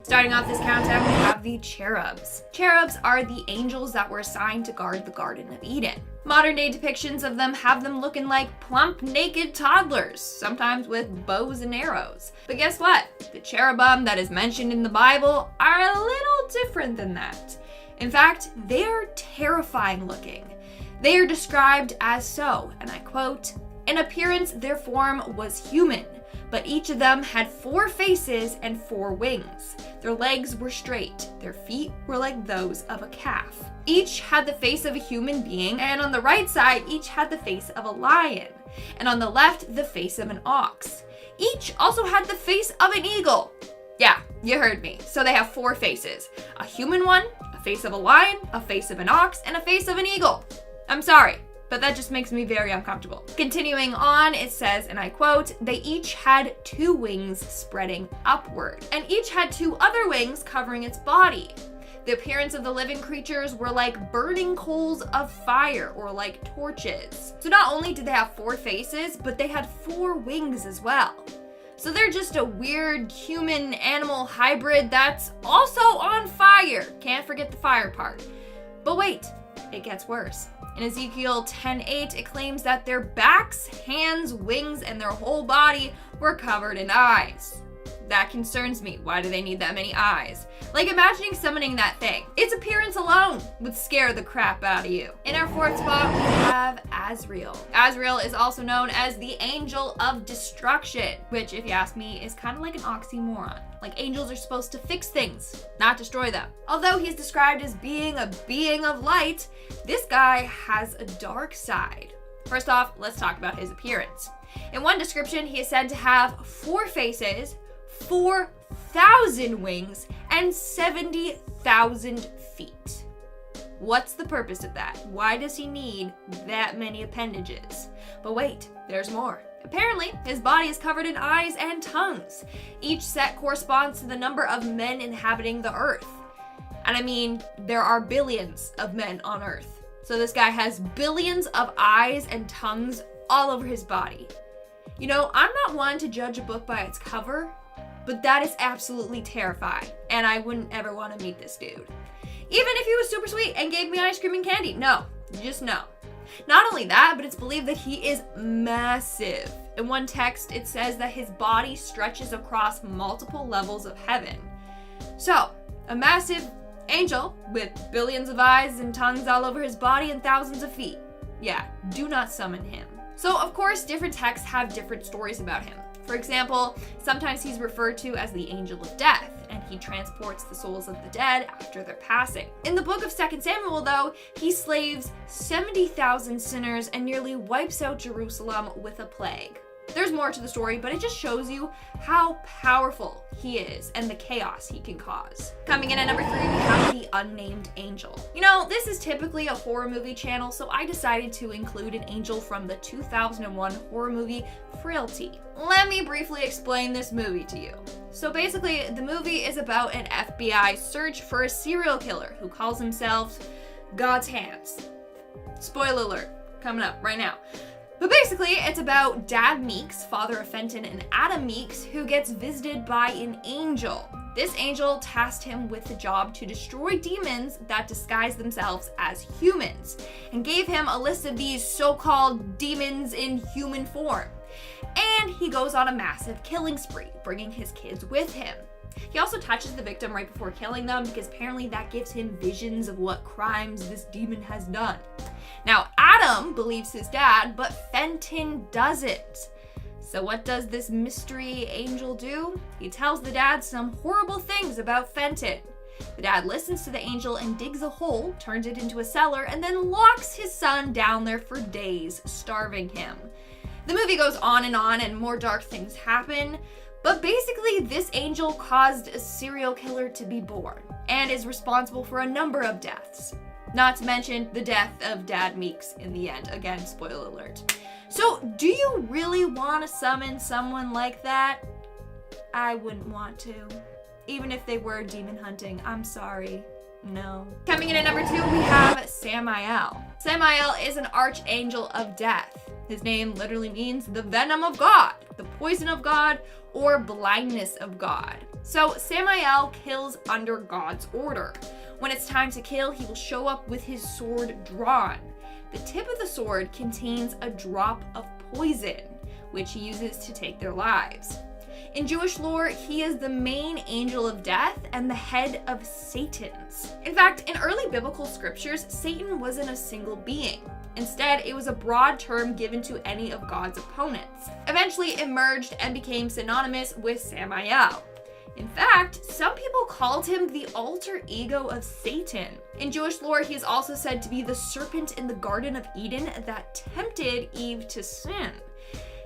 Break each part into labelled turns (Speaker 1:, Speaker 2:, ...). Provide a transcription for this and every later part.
Speaker 1: Starting off this countdown, we have the Cherubs. Cherubs are the angels that were assigned to guard the Garden of Eden. Modern day depictions of them have them looking like plump, naked toddlers, sometimes with bows and arrows. But guess what? The cherubim that is mentioned in the Bible are a little different than that. In fact, they are terrifying looking. They are described as so, and I quote, "In appearance their form was human, but each of them had 4 faces and 4 wings. Their legs were straight, their feet were like those of a calf. Each had the face of a human being, and on the right side each had the face of a lion, and on the left the face of an ox. Each also had the face of an eagle." Yeah, you heard me. So they have 4 faces. A human one, a face of a lion, a face of an ox, and a face of an eagle. I'm sorry, but that just makes me very uncomfortable. Continuing on, it says, and I quote, "They each had 2 wings spreading upward, and each had 2 other wings covering its body. The appearance of the living creatures were like burning coals of fire or like torches." So not only did they have 4 faces, but they had 4 wings as well. So they're just a weird human-animal hybrid that's also on fire. Can't forget the fire part. But wait, it gets worse. In Ezekiel 10:8, it claims that their backs, hands, wings, and their whole body were covered in eyes. That concerns me. Why do they need that many eyes? Like, imagining summoning that thing. Its appearance alone would scare the crap out of you. In our 4th spot, we have Azrael. Azrael is also known as the Angel of Destruction, which, if you ask me, is kind of like an oxymoron. Like, angels are supposed to fix things, not destroy them. Although he's described as being a being of light, this guy has a dark side. First off, let's talk about his appearance. In one description, he is said to have 4 faces, 4,000 wings, and 70,000 feet. What's the purpose of that? Why does he need that many appendages? But wait, there's more. Apparently, his body is covered in eyes and tongues. Each set corresponds to the number of men inhabiting the earth. And I mean, there are billions of men on earth. So this guy has billions of eyes and tongues all over his body. You know, I'm not one to judge a book by its cover, but that is absolutely terrifying, and I wouldn't ever want to meet this dude. Even if he was super sweet and gave me ice cream and candy, no, just no. Not only that, but it's believed that he is massive. In one text, it says that his body stretches across multiple levels of heaven. So, a massive angel with billions of eyes and tongues all over his body and thousands of feet. Yeah, do not summon him. So, of course, different texts have different stories about him. For example, sometimes he's referred to as the Angel of Death, and he transports the souls of the dead after their passing. In the book of 2 Samuel, though, he slays 70,000 sinners and nearly wipes out Jerusalem with a plague. There's more to the story, but it just shows you how powerful he is and the chaos he can cause. Coming in at number 3, we have the Unnamed Angel. You know, this is typically a horror movie channel, so I decided to include an angel from the 2001 horror movie Frailty. Let me briefly explain this movie to you. So basically, the movie is about an FBI search for a serial killer who calls himself God's Hands. Spoiler alert, coming up right now. But basically, it's about Dad Meeks, father of Fenton, and Adam Meeks, who gets visited by an angel. This angel tasked him with the job to destroy demons that disguise themselves as humans, and gave him a list of these so-called demons in human form. And he goes on a massive killing spree, bringing his kids with him. He also touches the victim right before killing them because apparently that gives him visions of what crimes this demon has done. Now, Adam believes his dad, but Fenton doesn't. So what does this mystery angel do? He tells the dad some horrible things about Fenton. The dad listens to the angel and digs a hole, turns it into a cellar, and then locks his son down there for days, starving him. The movie goes on and more dark things happen. But basically, this angel caused a serial killer to be born and is responsible for a number of deaths. Not to mention the death of Dad Meeks in the end. Again, spoiler alert. So, do you really want to summon someone like that? I wouldn't want to. Even if they were demon hunting, I'm sorry. No. Coming in at number 2, we have Samael. Samael is an archangel of death. His name literally means the venom of God, the poison of God, or blindness of God. So Samael kills under God's order. When it's time to kill, he will show up with his sword drawn. The tip of the sword contains a drop of poison, which he uses to take their lives. In Jewish lore, he is the main angel of death and the head of Satan's. In fact, in early biblical scriptures, Satan wasn't a single being. Instead, it was a broad term given to any of God's opponents. Eventually, it merged and became synonymous with Samael. In fact, some people called him the alter ego of Satan. In Jewish lore, he is also said to be the serpent in the Garden of Eden that tempted Eve to sin.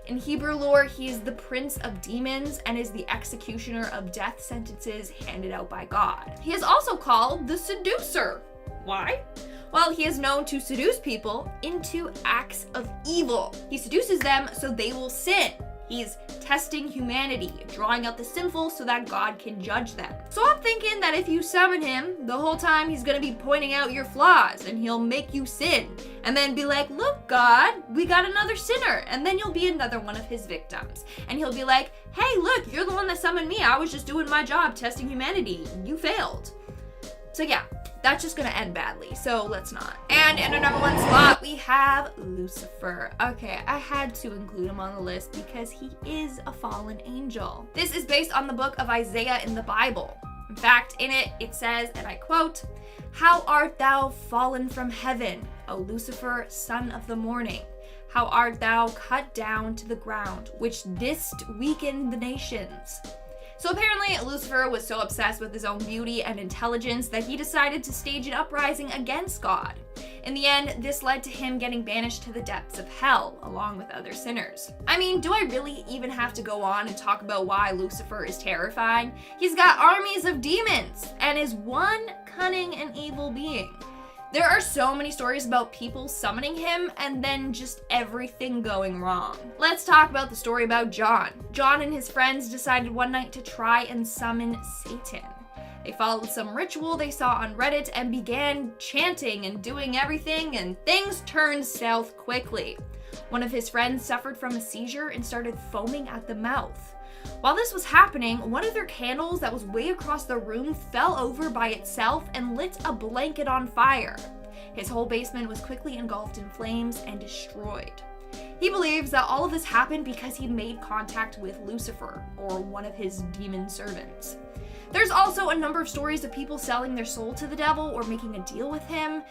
Speaker 1: In Hebrew lore, he is the prince of demons and is the executioner of death sentences handed out by God. He is also called the seducer. Why? Well, he is known to seduce people into acts of evil. He seduces them so they will sin. He's testing humanity, drawing out the sinful so that God can judge them. So I'm thinking that if you summon him, the whole time he's gonna be pointing out your flaws and he'll make you sin. And then be like, look God, we got another sinner. And then you'll be another one of his victims. And he'll be like, hey look, you're the one that summoned me. I was just doing my job testing humanity. You failed. So yeah, that's just gonna end badly, so let's not. And in our number one slot, we have Lucifer. Okay, I had to include him on the list because he is a fallen angel. This is based on the book of Isaiah in the Bible. In fact, in it, it says, and I quote, "How art thou fallen from heaven, O Lucifer, son of the morning? How art thou cut down to the ground, which didst weaken the nations?" So apparently, Lucifer was so obsessed with his own beauty and intelligence that he decided to stage an uprising against God. In the end, this led to him getting banished to the depths of hell, along with other sinners. I mean, do I really even have to go on and talk about why Lucifer is terrifying? He's got armies of demons, and is one cunning and evil being. There are so many stories about people summoning him and then just everything going wrong. Let's talk about the story about John. John and his friends decided one night to try and summon Satan. They followed some ritual they saw on Reddit and began chanting and doing everything, and things turned south quickly. One of his friends suffered from a seizure and started foaming at the mouth. While this was happening, one of their candles that was way across the room fell over by itself and lit a blanket on fire. His whole basement was quickly engulfed in flames and destroyed. He believes that all of this happened because he made contact with Lucifer, or one of his demon servants. There's also a number of stories of people selling their soul to the devil or making a deal with him.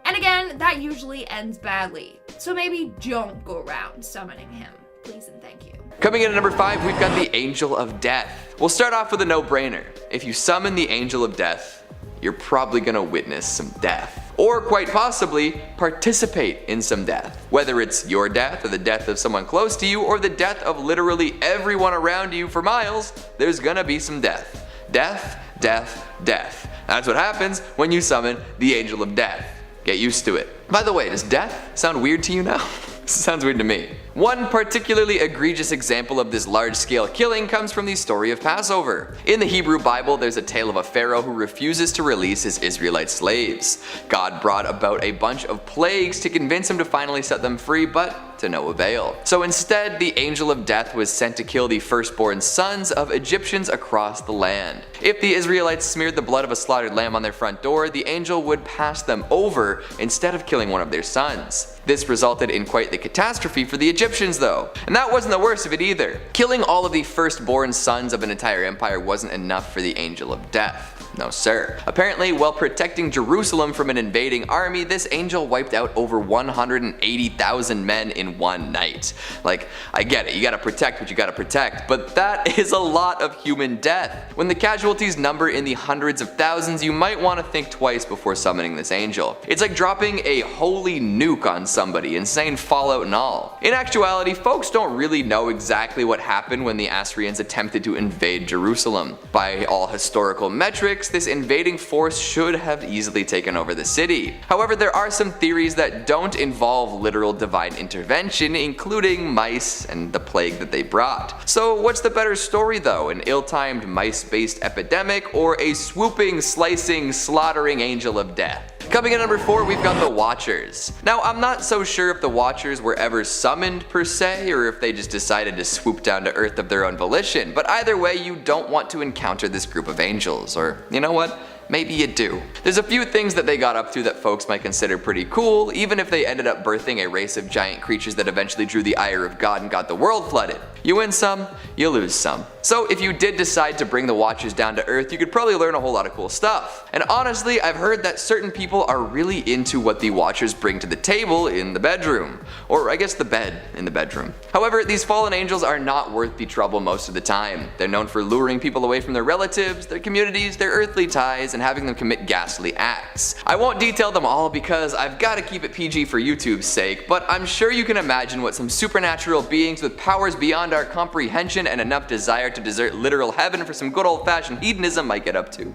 Speaker 1: And again, that usually ends badly. So maybe don't go around summoning him. Please and thank you.
Speaker 2: Coming in at number 5, we've got the Angel of Death. We'll start off with a no-brainer. If you summon the Angel of Death, you're probably gonna witness some death. Or quite possibly, participate in some death. Whether it's your death or the death of someone close to you or the death of literally everyone around you for miles, there's gonna be some death. Death, death, death. That's what happens when you summon the Angel of Death. Get used to it. By the way, does death sound weird to you now? Sounds weird to me. One particularly egregious example of this large-scale killing comes from the story of Passover. In the Hebrew Bible, there's a tale of a pharaoh who refuses to release his Israelite slaves. God brought about a bunch of plagues to convince him to finally set them free, but to no avail. So instead, the Angel of Death was sent to kill the firstborn sons of Egyptians across the land. If the Israelites smeared the blood of a slaughtered lamb on their front door, the angel would pass them over instead of killing one of their sons. This resulted in quite the catastrophe for the Egyptians though. And that wasn't the worst of it either. Killing all of the firstborn sons of an entire empire wasn't enough for the Angel of Death. No sir. Apparently, while protecting Jerusalem from an invading army, this angel wiped out over 180,000 men in one night. Like, I get it, you gotta protect what you gotta protect, but that is a lot of human death. When the casualties number in the hundreds of thousands, you might want to think twice before summoning this angel. It's like dropping a holy nuke on somebody, insane fallout and all. In actuality, folks don't really know exactly what happened when the Assyrians attempted to invade Jerusalem. By all historical metrics, 6, this invading force should have easily taken over the city. However, there are some theories that don't involve literal divine intervention, including mice and the plague that they brought. So what's the better story though, an ill-timed mice-based epidemic or a swooping, slicing, slaughtering angel of death? Coming in number 4, we've got the Watchers. Now, I'm not so sure if the Watchers were ever summoned per se, or if they just decided to swoop down to Earth of their own volition, but either way, you don't want to encounter this group of angels, or you know what? Maybe you do. There's a few things that they got up to that folks might consider pretty cool, even if they ended up birthing a race of giant creatures that eventually drew the ire of God and got the world flooded. You win some, you lose some. So if you did decide to bring the Watchers down to Earth, you could probably learn a whole lot of cool stuff. And honestly, I've heard that certain people are really into what the Watchers bring to the table in the bedroom. Or I guess the bed in the bedroom. However, these fallen angels are not worth the trouble most of the time. They're known for luring people away from their relatives, their communities, their earthly ties, and having them commit ghastly acts. I won't detail them all because I've got to keep it PG for YouTube's sake, but I'm sure you can imagine what some supernatural beings with powers beyond our comprehension and enough desire to desert literal heaven for some good old-fashioned hedonism might get up to.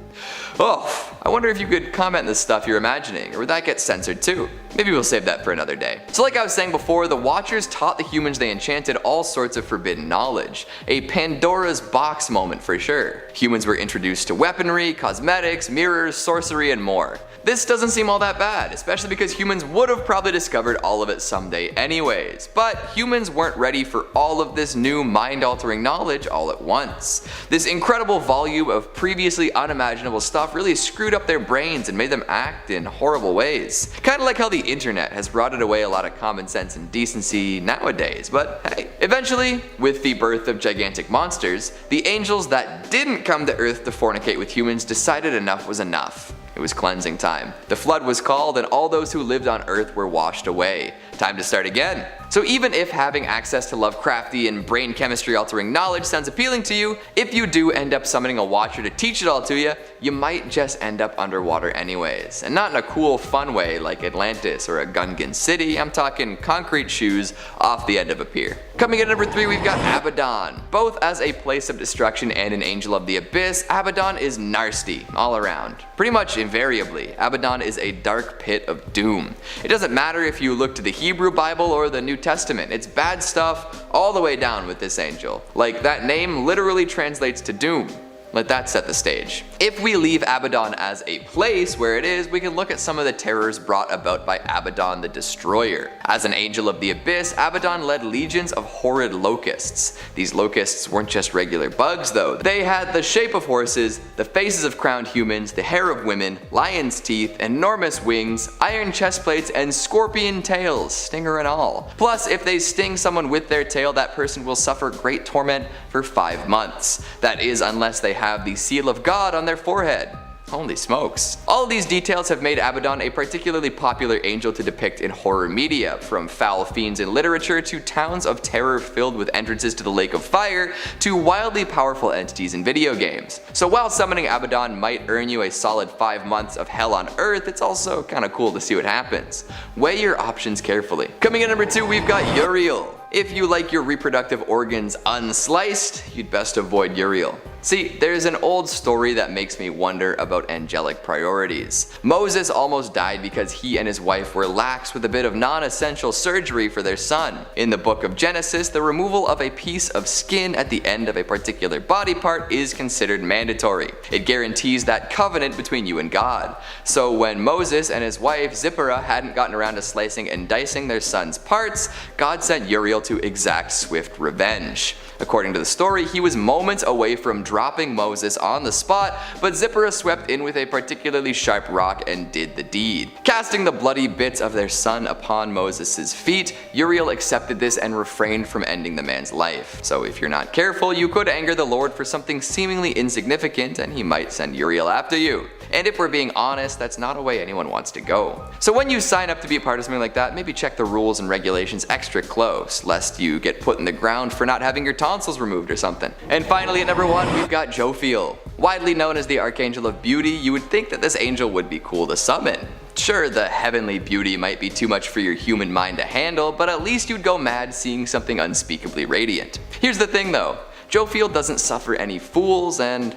Speaker 2: Oh, I wonder if you could comment this stuff you're imagining, or would that get censored too? Maybe we'll save that for another day. So like I was saying before, the Watchers taught the humans they enchanted all sorts of forbidden knowledge. A Pandora's box moment for sure. Humans were introduced to weaponry, cosmetics, mirrors, sorcery, and more. This doesn't seem all that bad, especially because humans would have probably discovered all of it someday anyways. But humans weren't ready for all of this new mind-altering knowledge all at once. This incredible volume of previously unimaginable stuff really screwed up their brains and made them act in horrible ways. Kinda like how the internet has rotted away a lot of common sense and decency nowadays, but hey. Eventually, with the birth of gigantic monsters, the angels that didn't come to Earth to fornicate with humans decided enough was enough. It was cleansing time. The flood was called and all those who lived on Earth were washed away. Time to start again. So even if having access to Lovecrafty and brain chemistry altering knowledge sounds appealing to you, if you do end up summoning a Watcher to teach it all to you, you might just end up underwater anyways. And not in a cool fun way like Atlantis or a Gungan city, I'm talking concrete shoes off the end of a pier. Coming in at number 3, we've got Abaddon. Both as a place of destruction and an angel of the abyss, Abaddon is nasty all around. Pretty much invariably, Abaddon is a dark pit of doom. It doesn't matter if you look to the Hebrew Bible or the New Testament, it's bad stuff all the way down with this angel. Like, that name literally translates to doom. Let that set the stage. If we leave Abaddon as a place where it is, we can look at some of the terrors brought about by Abaddon the Destroyer. As an angel of the abyss, Abaddon led legions of horrid locusts. These locusts weren't just regular bugs though. They had the shape of horses, the faces of crowned humans, the hair of women, lion's teeth, enormous wings, iron chest plates, and scorpion tails, stinger and all. Plus, if they sting someone with their tail, that person will suffer great torment for 5 months. That is, unless they have the seal of God on their forehead. Holy smokes. All of these details have made Abaddon a particularly popular angel to depict in horror media, from foul fiends in literature to towns of terror filled with entrances to the lake of fire to wildly powerful entities in video games. So while summoning Abaddon might earn you a solid 5 months of hell on earth, it's also kinda cool to see what happens. Weigh your options carefully. Coming in number 2, we've got Uriel. If you like your reproductive organs unsliced, you'd best avoid Uriel. See, there's an old story that makes me wonder about angelic priorities. Moses almost died because he and his wife were lax with a bit of non-essential surgery for their son. In the book of Genesis, the removal of a piece of skin at the end of a particular body part is considered mandatory. It guarantees that covenant between you and God. So when Moses and his wife Zipporah hadn't gotten around to slicing and dicing their son's parts, God sent Uriel to exact swift revenge. According to the story, he was moments away from dropping Moses on the spot, but Zipporah swept in with a particularly sharp rock and did the deed. Casting the bloody bits of their son upon Moses' feet, Uriel accepted this and refrained from ending the man's life. So if you're not careful, you could anger the Lord for something seemingly insignificant and he might send Uriel after you. And if we're being honest, that's not a way anyone wants to go. So when you sign up to be a part of something like that, maybe check the rules and regulations extra close, lest you get put in the ground for not having your tonsils removed or something. And finally at number 1, we've got Jophiel. Widely known as the Archangel of Beauty, you would think that this angel would be cool to summon. Sure, the heavenly beauty might be too much for your human mind to handle, but at least you'd go mad seeing something unspeakably radiant. Here's the thing though, Jophiel doesn't suffer any fools, and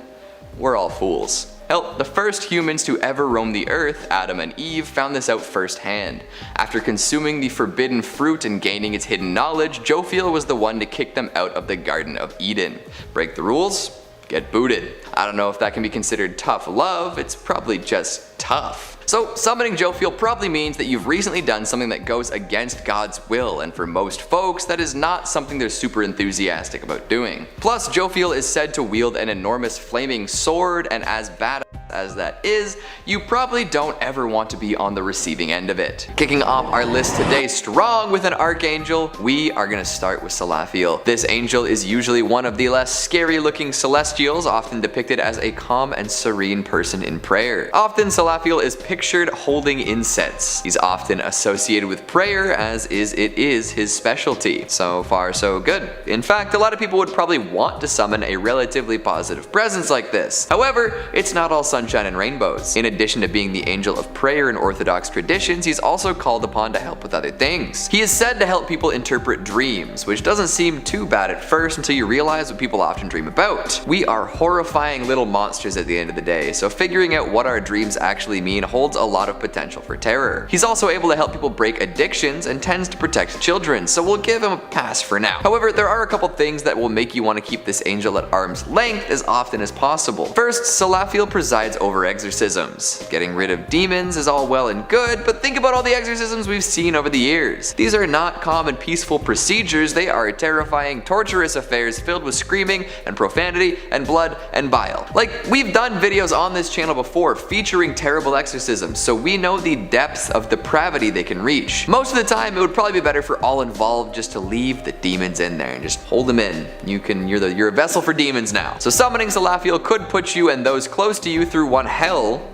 Speaker 2: we're all fools. Hell, the first humans to ever roam the earth, Adam and Eve, found this out firsthand. After consuming the forbidden fruit and gaining its hidden knowledge, Jophiel was the one to kick them out of the Garden of Eden. Break the rules? Get booted. I don't know if that can be considered tough love, it's probably just tough. So summoning Jophiel probably means that you've recently done something that goes against God's will, and for most folks that is not something they're super enthusiastic about doing. Plus, Jophiel is said to wield an enormous flaming sword, and as bad as that is, you probably don't ever want to be on the receiving end of it. Kicking off our list today strong with an archangel, we are going to start with Salafiel. This angel is usually one of the less scary looking celestials, often depicted as a calm and serene person in prayer. Often Salafiel is pictured holding incense. He's often associated with prayer, as it is his specialty. So far so good. In fact, a lot of people would probably want to summon a relatively positive presence like this. However, it's not all sunshine and rainbows. In addition to being the angel of prayer in Orthodox traditions, he's also called upon to help with other things. He is said to help people interpret dreams, which doesn't seem too bad at first until you realize what people often dream about. We are horrifying little monsters at the end of the day, so figuring out what our dreams actually mean holds a lot of potential for terror. He's also able to help people break addictions and tends to protect children, so we'll give him a pass for now. However, there are a couple things that will make you want to keep this angel at arm's length as often as possible. First, Salafiel presides over exorcisms. Getting rid of demons is all well and good, but think about all the exorcisms we've seen over the years. These are not calm and peaceful procedures, they are terrifying, torturous affairs filled with screaming and profanity and blood and bile. Like, we've done videos on this channel before featuring terrible exorcisms, so we know the depths of depravity they can reach. Most of the time, it would probably be better for all involved just to leave the demons in there and just hold them in. You're a vessel for demons now. So summoning Salafiel could put you and those close to you through one hell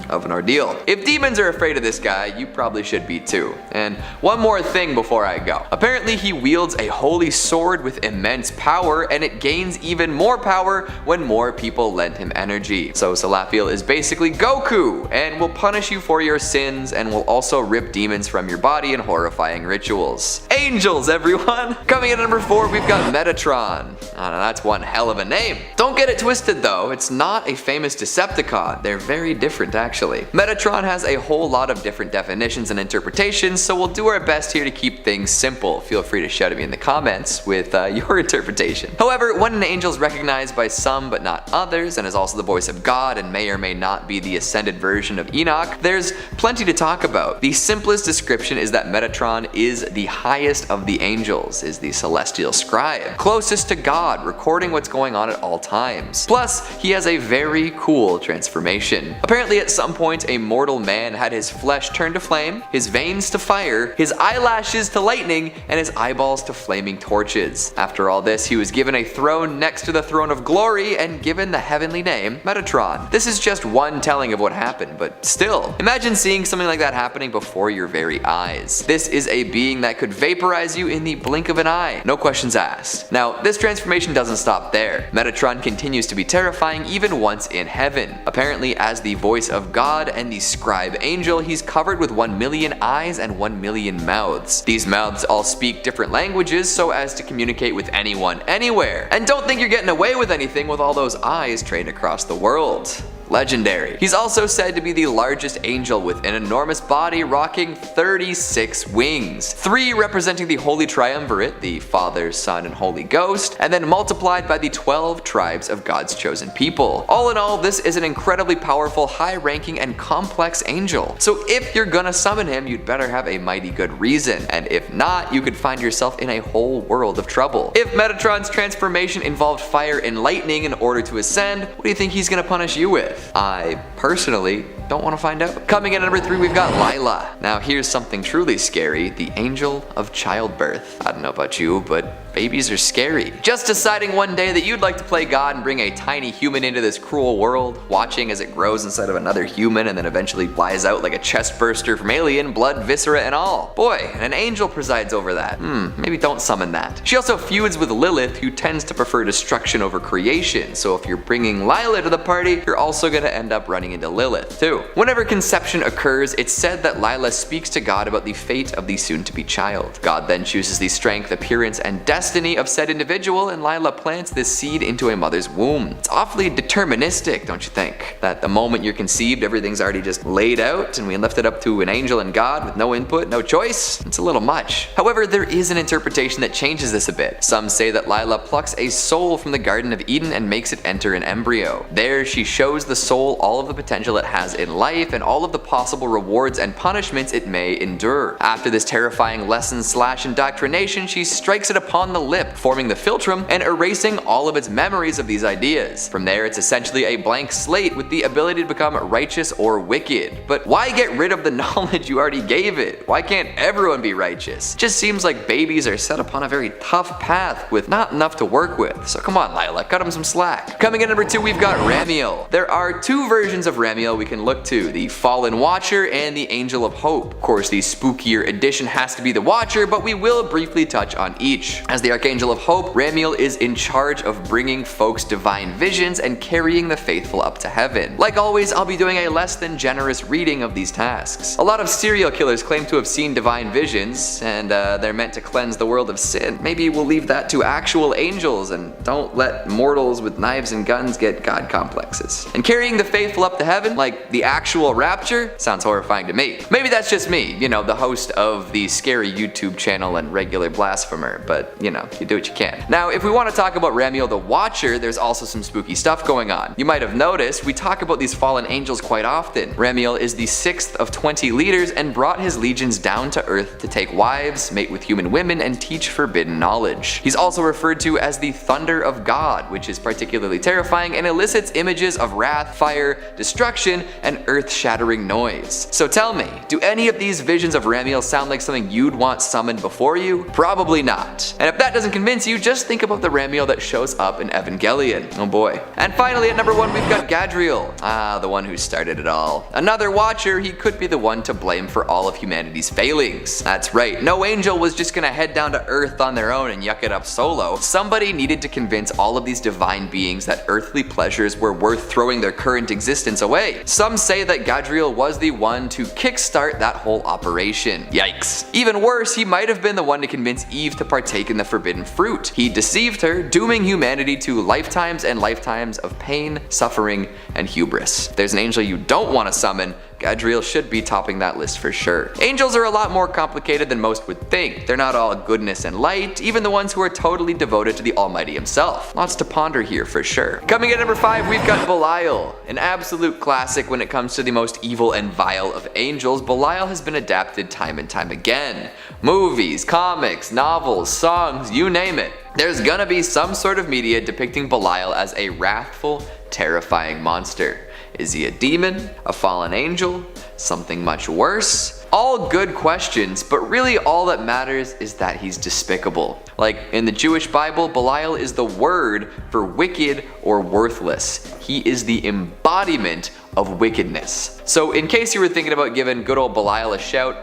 Speaker 2: of an ordeal. If demons are afraid of this guy, you probably should be too. And one more thing before I go. Apparently he wields a holy sword with immense power, and it gains even more power when more people lend him energy. So Salafiel is basically Goku, and will punish you for your sins, and will also rip demons from your body in horrifying rituals. Angels, everyone! Coming in at number 4, we've got Metatron. Oh, now that's one hell of a name. Don't get it twisted though, it's not a famous Decepticon. They're very different actually. Metatron has a whole lot of different definitions and interpretations, so we'll do our best here to keep things simple. Feel free to shout at me in the comments with your interpretation. However, when an angel is recognized by some but not others, and is also the voice of God and may or may not be the ascended version of Enoch, there's plenty to talk about. The simplest description is that Metatron is the highest of the angels, is the celestial scribe, closest to God, recording what's going on at all times. Plus, he has a very cool transformation. Apparently at some point a mortal man had his flesh turn to flame, his veins to fire, his eyelashes to lightning, and his eyeballs to flaming torches. After all this, he was given a throne next to the throne of glory and given the heavenly name Metatron. This is just one telling of what happened, but still, imagine seeing something like that happening before your very eyes. This is a being that could vaporize you in the blink of an eye. No questions asked. Now, this transformation doesn't stop there. Metatron continues to be terrifying even once in heaven. Apparently, as the voice of God and the scribe angel, he's covered with 1 million eyes and 1 million mouths. These mouths all speak different languages so as to communicate with anyone, anywhere. And don't think you're getting away with anything with all those eyes trained across the world. Legendary. He's also said to be the largest angel with an enormous body rocking 36 wings. 3 representing the Holy Triumvirate, the Father, Son, and Holy Ghost, and then multiplied by the 12 tribes of God's chosen people. All in all, this is an incredibly powerful, high-ranking, and complex angel. So if you're gonna summon him, you'd better have a mighty good reason, and if not, you could find yourself in a whole world of trouble. If Metatron's transformation involved fire and lightning in order to ascend, what do you think he's gonna punish you with? I personally don't want to find out. Coming in at number 3, we've got Lila. Now here's something truly scary, the angel of childbirth. I don't know about you, but babies are scary. Just deciding one day that you'd like to play God and bring a tiny human into this cruel world, watching as it grows inside of another human and then eventually flies out like a chest burster from Alien, blood, viscera, and all. Boy, an angel presides over that. Maybe don't summon that. She also feuds with Lilith, who tends to prefer destruction over creation, so if you're bringing Lila to the party, you're also gonna end up running into Lilith too. Whenever conception occurs, it's said that Lila speaks to God about the fate of the soon-to-be child. God then chooses the strength, appearance, and destiny destiny of said individual, and Lila plants this seed into a mother's womb. It's awfully deterministic, don't you think? That the moment you're conceived, everything's already just laid out, and we left it up to an angel and God with no input, no choice? It's a little much. However, there is an interpretation that changes this a bit. Some say that Lila plucks a soul from the Garden of Eden and makes it enter an embryo. There, she shows the soul all of the potential it has in life and all of the possible rewards and punishments it may endure. After this terrifying lesson/indoctrination, she strikes it upon the lip, forming the philtrum and erasing all of its memories of these ideas. From there, it's essentially a blank slate with the ability to become righteous or wicked. But why get rid of the knowledge you already gave it? Why can't everyone be righteous? It just seems like babies are set upon a very tough path with not enough to work with. So come on, Lila, cut them some slack. Coming in number 2, we've got Ramiel. There are 2 versions of Ramiel we can look to, the Fallen Watcher and the Angel of Hope. Of course, the spookier edition has to be the Watcher, but we will briefly touch on each. As the Archangel of Hope, Ramiel is in charge of bringing folks divine visions and carrying the faithful up to heaven. Like always, I'll be doing a less than generous reading of these tasks. A lot of serial killers claim to have seen divine visions, and they're meant to cleanse the world of sin. Maybe we'll leave that to actual angels and don't let mortals with knives and guns get god complexes. And carrying the faithful up to heaven, like the actual rapture, sounds horrifying to me. Maybe that's just me, you know, the host of the scary YouTube channel and regular blasphemer, but you know, you do what you can. Now, if we want to talk about Ramiel the Watcher, there's also some spooky stuff going on. You might have noticed, we talk about these fallen angels quite often. Ramiel is the 6th of 20 leaders and brought his legions down to earth to take wives, mate with human women, and teach forbidden knowledge. He's also referred to as the Thunder of God, which is particularly terrifying and elicits images of wrath, fire, destruction, and earth-shattering noise. So tell me, do any of these visions of Ramiel sound like something you'd want summoned before you? Probably not. And if that doesn't convince you, just think about the Ramiel that shows up in Evangelion. Oh boy. And finally, at number 1, we've got Gadriel. The one who started it all. Another Watcher, he could be the one to blame for all of humanity's failings. That's right, no angel was just gonna head down to earth on their own and yuck it up solo. Somebody needed to convince all of these divine beings that earthly pleasures were worth throwing their current existence away. Some say that Gadriel was the one to kickstart that whole operation. Yikes. Even worse, he might have been the one to convince Eve to partake in the forbidden fruit. He deceived her, dooming humanity to lifetimes and lifetimes of pain, suffering, and hubris. If there's an angel you don't want to summon, Gadriel should be topping that list for sure. Angels are a lot more complicated than most would think. They're not all goodness and light, even the ones who are totally devoted to the Almighty himself. Lots to ponder here for sure. Coming in at number 5, we've got Belial. An absolute classic when it comes to the most evil and vile of angels, Belial has been adapted time and time again. Movies, comics, novels, songs, you name it. There's gonna be some sort of media depicting Belial as a wrathful, terrifying monster. Is he a demon? A fallen angel? Something much worse? All good questions, but really all that matters is that he's despicable. Like in the Jewish Bible, Belial is the word for wicked or worthless. He is the embodiment of wickedness. So in case you were thinking about giving good old Belial a shout,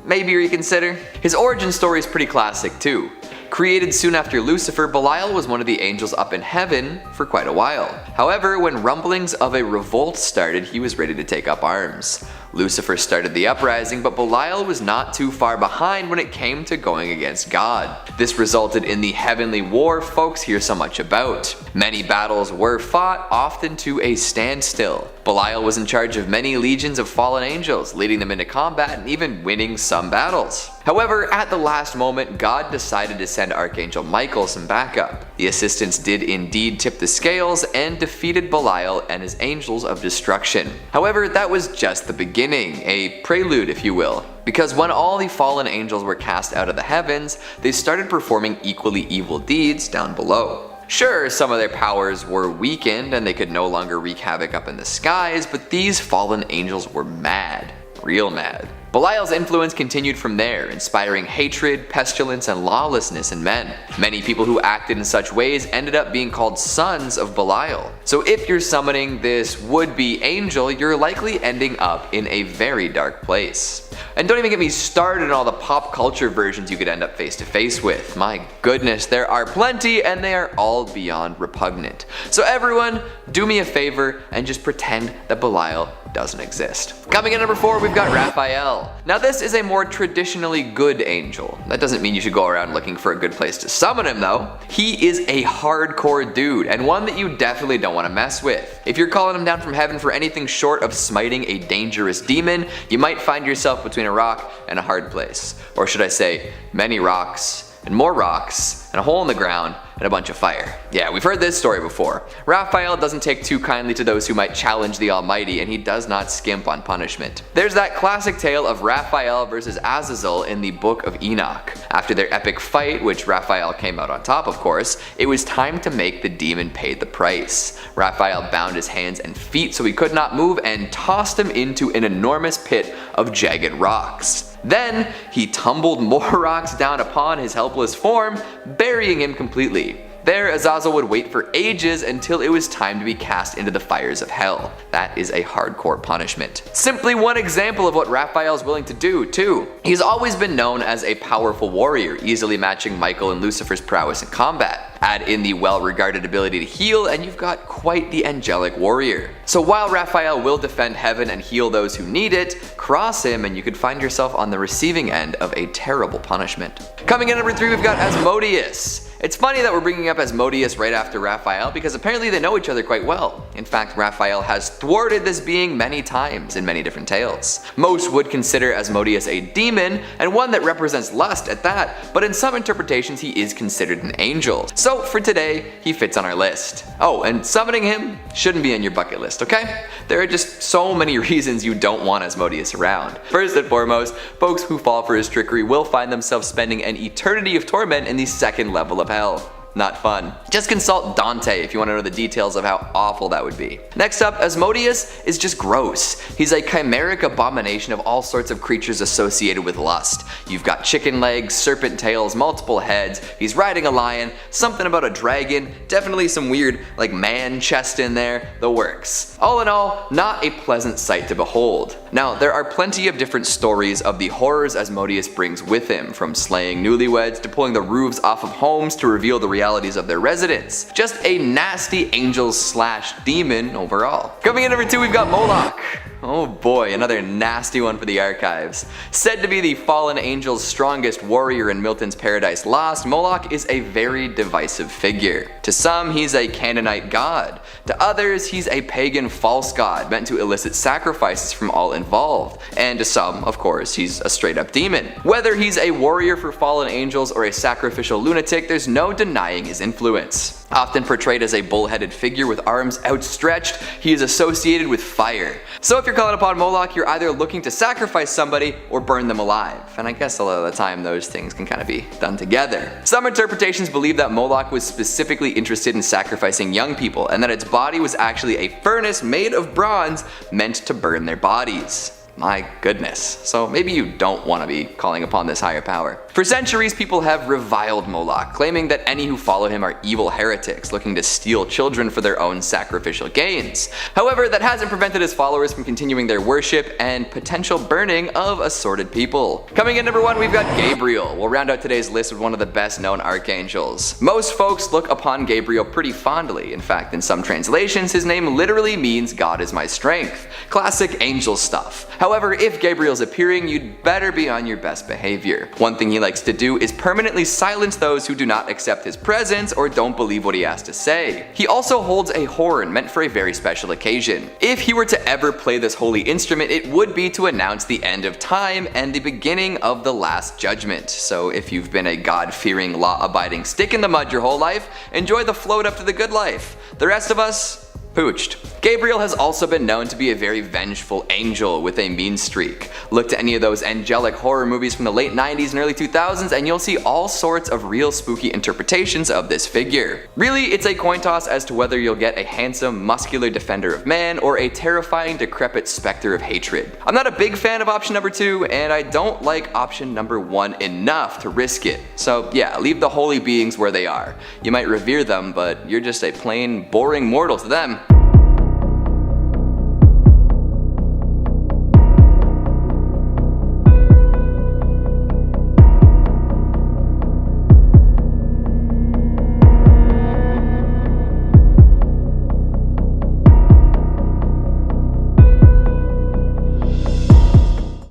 Speaker 2: maybe reconsider. His origin story is pretty classic too. Created soon after Lucifer, Belial was one of the angels up in heaven for quite a while. However, when rumblings of a revolt started, he was ready to take up arms. Lucifer started the uprising, but Belial was not too far behind when it came to going against God. This resulted in the heavenly war folks hear so much about. Many battles were fought, often to a standstill. Belial was in charge of many legions of fallen angels, leading them into combat and even winning some battles. However, at the last moment, God decided to send Archangel Michael some backup. The assistants did indeed tip the scales and defeated Belial and his angels of destruction. However, that was just the beginning, a prelude if you will. Because when all the fallen angels were cast out of the heavens, they started performing equally evil deeds down below. Sure, some of their powers were weakened and they could no longer wreak havoc up in the skies, but these fallen angels were mad. Real mad. Belial's influence continued from there, inspiring hatred, pestilence, and lawlessness in men. Many people who acted in such ways ended up being called sons of Belial. So if you're summoning this would-be angel, you're likely ending up in a very dark place. And don't even get me started on all the pop culture versions you could end up face to face with. My goodness, there are plenty and they are all beyond repugnant. So everyone, do me a favor and just pretend that Belial doesn't exist. Coming in number 4, we've got Raphael. Now this is a more traditionally good angel. That doesn't mean you should go around looking for a good place to summon him though. He is a hardcore dude, and one that you definitely don't want to mess with. If you're calling him down from heaven for anything short of smiting a dangerous demon, you might find yourself between a rock and a hard place. Or should I say, many rocks, and more rocks, and a hole in the ground, and a bunch of fire. Yeah, we've heard this story before. Raphael doesn't take too kindly to those who might challenge the Almighty, and he does not skimp on punishment. There's that classic tale of Raphael versus Azazel in the Book of Enoch. After their epic fight, which Raphael came out on top of course, it was time to make the demon pay the price. Raphael bound his hands and feet so he could not move and tossed him into an enormous pit of jagged rocks. Then, he tumbled more rocks down upon his helpless form, burying him completely. There, Azazel would wait for ages until it was time to be cast into the fires of hell. That is a hardcore punishment. Simply one example of what Raphael is willing to do, too. He's always been known as a powerful warrior, easily matching Michael and Lucifer's prowess in combat. Add in the well-regarded ability to heal, and you've got quite the angelic warrior. So while Raphael will defend heaven and heal those who need it, cross him and you could find yourself on the receiving end of a terrible punishment. Coming in number 3, we've got Asmodeus. It's funny that we're bringing up Asmodeus right after Raphael because apparently they know each other quite well. In fact, Raphael has thwarted this being many times in many different tales. Most would consider Asmodeus a demon, and one that represents lust at that, but in some interpretations he is considered an angel. So for today, he fits on our list. Oh, and summoning him shouldn't be on your bucket list, okay? There are just so many reasons you don't want Asmodeus around. First and foremost, folks who fall for his trickery will find themselves spending an eternity of torment in the second level of hell. Not fun. Just consult Dante if you want to know the details of how awful that would be. Next up, Asmodeus is just gross. He's a chimeric abomination of all sorts of creatures associated with lust. You've got chicken legs, serpent tails, multiple heads, he's riding a lion, something about a dragon, definitely some weird like man chest in there, the works. All in all, not a pleasant sight to behold. Now, there are plenty of different stories of the horrors Asmodeus brings with him, from slaying newlyweds to pulling the roofs off of homes to reveal the realities of their residents. Just a nasty angel slash demon overall. Coming in number 2, we've got Moloch. Oh boy, another nasty one for the archives. Said to be the fallen angel's strongest warrior in Milton's Paradise Lost, Moloch is a very divisive figure. To some, he's a Canaanite god. To others, he's a pagan false god meant to elicit sacrifices from all involved. And to some, of course, he's a straight up demon. Whether he's a warrior for fallen angels or a sacrificial lunatic, there's no denying his influence. Often portrayed as a bull-headed figure with arms outstretched, he is associated with fire. So if you're calling upon Moloch, you're either looking to sacrifice somebody or burn them alive. And I guess a lot of the time those things can kind of be done together. Some interpretations believe that Moloch was specifically interested in sacrificing young people, and that its body was actually a furnace made of bronze meant to burn their bodies. My goodness. So maybe you don't want to be calling upon this higher power. For centuries, people have reviled Moloch, claiming that any who follow him are evil heretics looking to steal children for their own sacrificial gains. However, that hasn't prevented his followers from continuing their worship and potential burning of assorted people. Coming in number 1, we've got Gabriel. We'll round out today's list with one of the best known archangels. Most folks look upon Gabriel pretty fondly. In fact, in some translations, his name literally means God is my strength. Classic angel stuff. However, if Gabriel's appearing, you'd better be on your best behavior. One thing he likes to do is permanently silence those who do not accept his presence or don't believe what he has to say. He also holds a horn meant for a very special occasion. If he were to ever play this holy instrument, it would be to announce the end of time and the beginning of the last judgment. So if you've been a God-fearing, law-abiding stick in the mud your whole life, enjoy the float up to the good life. The rest of us, pooched. Gabriel has also been known to be a very vengeful angel with a mean streak. Look to any of those angelic horror movies from the late 90s and early 2000s and you'll see all sorts of real spooky interpretations of this figure. Really, it's a coin toss as to whether you'll get a handsome, muscular defender of man or a terrifying, decrepit specter of hatred. I'm not a big fan of option number 2, and I don't like option number 1 enough to risk it. So yeah, leave the holy beings where they are. You might revere them, but you're just a plain, boring mortal to them.